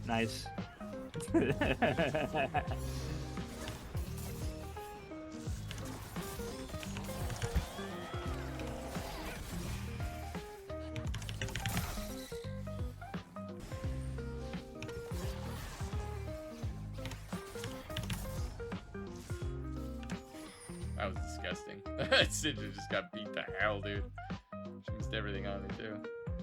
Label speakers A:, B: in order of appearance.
A: Nice.
B: That was disgusting. That Cinder just got beat to hell, dude. She missed everything on me, too.